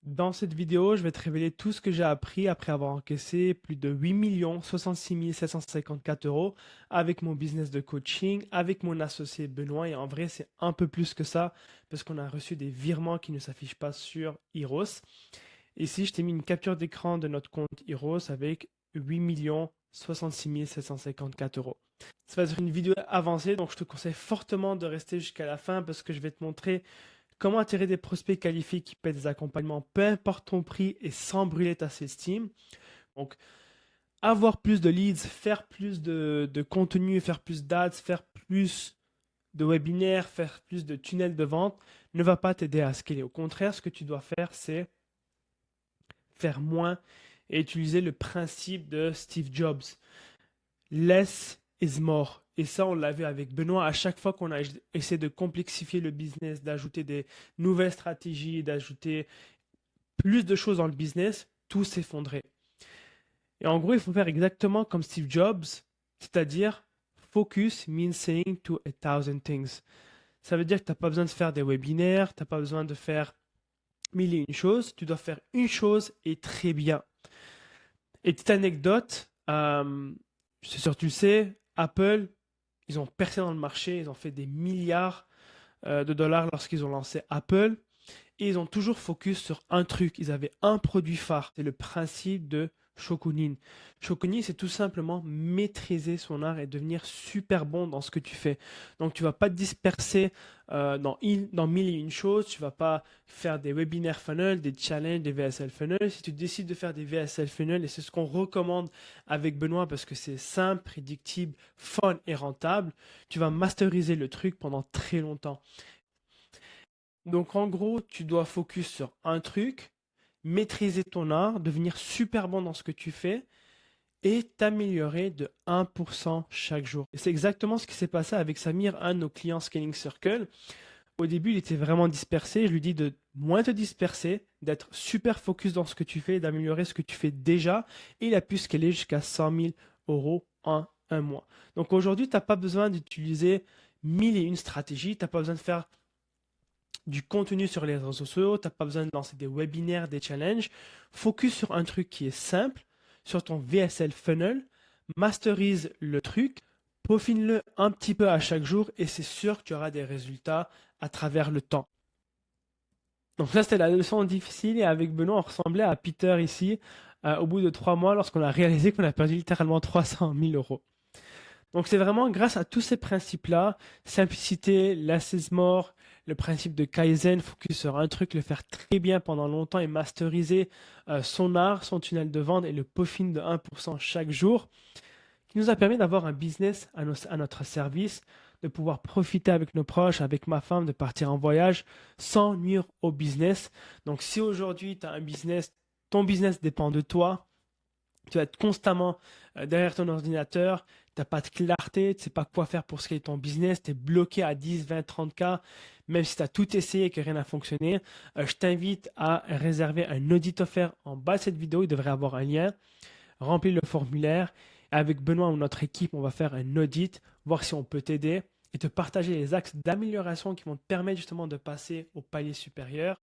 Dans cette vidéo, je vais te révéler tout ce que j'ai appris après avoir encaissé plus de 8 66 754 euros avec mon business de coaching, avec mon associé Benoît. Et en vrai, c'est un peu plus que ça parce qu'on a reçu des virements qui ne s'affichent pas sur Eros. Ici, je t'ai mis une capture d'écran de notre compte Eros avec 8 66 754 euros. Ça va être une vidéo avancée, donc je te conseille fortement de rester jusqu'à la fin parce que je vais te montrer comment attirer des prospects qualifiés qui paient des accompagnements, peu importe ton prix et sans brûler ta self-esteem. Donc, avoir plus de leads, faire plus de contenu, faire plus d'ads, faire plus de webinaires, faire plus de tunnels de vente ne va pas t'aider à scaler. Au contraire, ce que tu dois faire, c'est faire moins et utiliser le principe de Steve Jobs. Less is more. Et ça, on l'a vu avec Benoît. À chaque fois qu'on a essayé de complexifier le business, d'ajouter des nouvelles stratégies, d'ajouter plus de choses dans le business, tout s'effondrait. Et en gros, il faut faire exactement comme Steve Jobs, c'est-à-dire focus means saying to a thousand things. Ça veut dire que tu n'as pas besoin de faire des webinaires, tu n'as pas besoin de faire mille et une choses, tu dois faire une chose et très bien. Et petite anecdote, je suis sûr que tu le sais, Apple, ils ont percé dans le marché, ils ont fait des milliards de dollars lorsqu'ils ont lancé Apple. Et ils ont toujours focus sur un truc. Ils avaient un produit phare. C'est le principe de Shokunin. Shokunin, c'est tout simplement maîtriser son art et devenir super bon dans ce que tu fais. Donc, tu vas pas te disperser dans mille et une choses. Tu vas pas faire des webinaires funnel, des challenges, des VSL funnel. Si tu décides de faire des VSL funnel, et c'est ce qu'on recommande avec Benoît parce que c'est simple, prédictible, fun et rentable, tu vas masteriser le truc pendant très longtemps. Donc en gros, tu dois focus sur un truc, maîtriser ton art, devenir super bon dans ce que tu fais et t'améliorer de 1% chaque jour. Et c'est exactement ce qui s'est passé avec Samir, un de nos clients Scaling Circle. Au début, il était vraiment dispersé. Je lui dis de moins te disperser, d'être super focus dans ce que tu fais, d'améliorer ce que tu fais déjà. Et il a pu scaler jusqu'à 100 000 euros en un mois. Donc aujourd'hui, tu n'as pas besoin d'utiliser mille et une stratégies. Tu n'as pas besoin de faire du contenu sur les réseaux sociaux, tu n'as pas besoin de lancer des webinaires, des challenges. Focus sur un truc qui est simple, sur ton VSL funnel, masterise le truc, peaufine-le un petit peu à chaque jour et c'est sûr que tu auras des résultats à travers le temps. Donc ça, c'était la leçon difficile et avec Benoît, on ressemblait à Peter ici au bout de 3 mois lorsqu'on a réalisé qu'on a perdu littéralement 300 000 euros. Donc c'est vraiment grâce à tous ces principes-là, simplicité, less is more, le principe de Kaizen, focus sur un truc, le faire très bien pendant longtemps et masteriser son art, son tunnel de vente et le peaufine de 1% chaque jour, qui nous a permis d'avoir un business à notre service, de pouvoir profiter avec nos proches, avec ma femme, de partir en voyage sans nuire au business. Donc si aujourd'hui tu as un business, ton business dépend de toi, tu vas être constamment derrière ton ordinateur, tu n'as pas de clarté, tu ne sais pas quoi faire pour scaler ton business, tu es bloqué à 10, 20, 30K, même si tu as tout essayé et que rien n'a fonctionné. Je t'invite à réserver un audit offert en bas de cette vidéo, il devrait avoir un lien. Remplis le formulaire. Avec Benoît ou notre équipe, on va faire un audit, voir si on peut t'aider et te partager les axes d'amélioration qui vont te permettre justement de passer au palier supérieur.